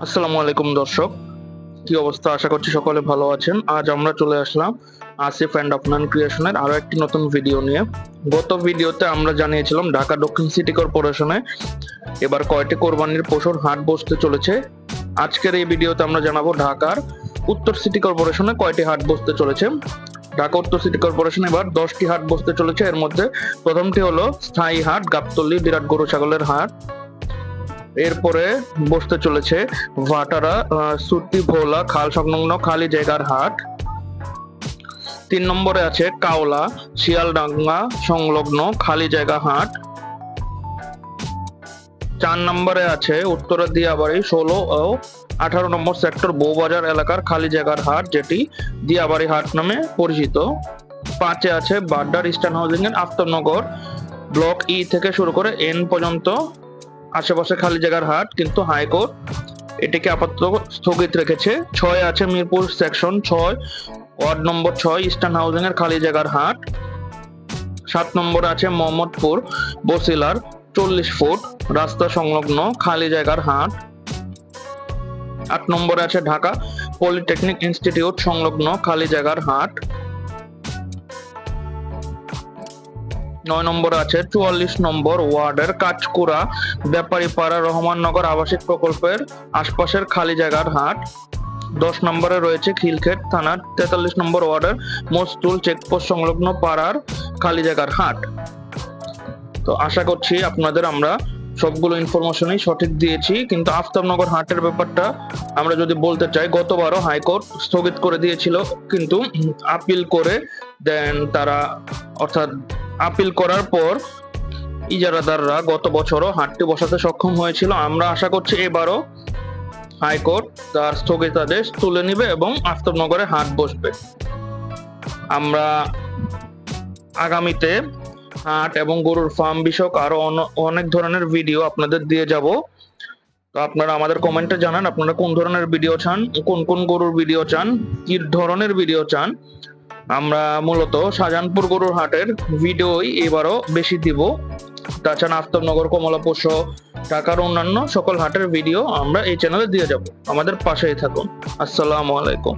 আসসালামু আলাইকুম দর্শক, কি অবস্থা? আশা করছি সকলে ভালো আছেন। আজ আমরা চলে আসলাম আসিফ অ্যান্ড আফনান ক্রিয়েশনের আরো একটি নতুন ভিডিও নিয়ে। গত ভিডিওতে আমরা জানিয়েছিলাম ঢাকা দক্ষিণ সিটি কর্পোরেশনে এবার কয়টি কোরবানির পশুর হাট বসতে চলেছে। আজকের এই ভিডিওতে আমরা জানাবো ঢাকার উত্তর সিটি কর্পোরেশনে কয়টি হাট বসতে চলেছে। ঢাকা উত্তর সিটি কর্পোরেশন এবার 10টি হাট বসতে চলেছে। এর মধ্যে প্রথমটি হলো স্থায়ী হাট গাবতলী বিরাট গরু ছাগলের হাট। এরপরে বসতে চলেছে ভাটারা সুতি ভোলা খাল সংলগ্ন খালি জায়গার হাট। 3 নম্বরে আছে কাওলা শিয়ালডাঙ্গা সংলগ্ন খালি জায়গা হাট। 4 নম্বরে আছে উত্তরা দিয়াবাড়ি 16 ও 18 নম্বর সেক্টর বউবাজার এলাকার খালি জায়গার হাট, যেটি দিয়াবাড়ি হাট নামে পরিচিত। 5-এ আছে বাড্ডার ইস্টার্ন হাউজিং এর আফতাবনগর ব্লক ই থেকে শুরু করে এন পর্যন্ত আশেপাশে খালি জায়গার হাট, কিন্তু হাইকোর্ট এটিকে আপাতত স্থগিত রেখেছে। 6-এ আছে Mirpur section 6 ward number 6 eastern housing এর খালি জায়গার হাট। 7 নম্বরে আছে মোহাম্মদপুর বসিলার 40 ফুট রাস্তা সংলগ্ন খালি জায়গার হাট। 8 নম্বরে আছে ঢাকা পলিটেকনিক ইনস্টিটিউট সংলগ্ন খালি জায়গার হাট। 9 নম্বরে আছে 44 নম্বর ওয়ার্ডের কাঁচকুড়া ব্যাপারীপাড়া রহমাননগর আবাসিক প্রকল্পের আশপাশের খালি জায়গার হাট। 10 নম্বরে রয়েছে খিলক্ষেত থানার 43 নম্বর ওয়ার্ডের মস্তুল চেকপোস্ট সংলগ্ন পাড়ার খালি জায়গার হাট। তো আশা করছি আপনাদের আমরা সবগুলো ইনফরমেশনই সঠিক দিয়েছি, কিন্তু আফতাবনগর হাটের ব্যাপারটা আমরা যদি বলতে চাই, গতবারও হাইকোর্ট স্থগিত করে দিয়েছিল, কিন্তু আপিল করে দেন তারা, অর্থাৎ আপিল করার পর ইজারাদাররা গত বছরও হাটটি বসাতে সক্ষম হয়েছিল। আমরা আশা করছি এবারও হাইকোর্ট তার স্থগিতাদেশ তুলে নিবে এবং আফতাবনগরে হাট বসবে। আমরা আগামীতে হাট এবং গরুর ফার্ম বিষয়ক আরো অনেক ধরনের ভিডিও আপনাদের দিয়ে যাব। তো আপনারা আমাদের কমেন্টে জানান আপনারা কোন ধরনের ভিডিও চান, কোন কোন গরুর ভিডিও চান, কি ধরনের ভিডিও চান। আমরা মূলত শাহজাহানপুর গরুর হাটের ভিডিওই এবারও বেশি দিব। তাছাড়া আফতাবনগর, কমলাপুর সহ ঢাকার অন্যান্য সকল হাটের ভিডিও আমরা এই চ্যানেলে দিয়ে যাব। আমাদের পাশেই থাকুন। আসসালামু আলাইকুম।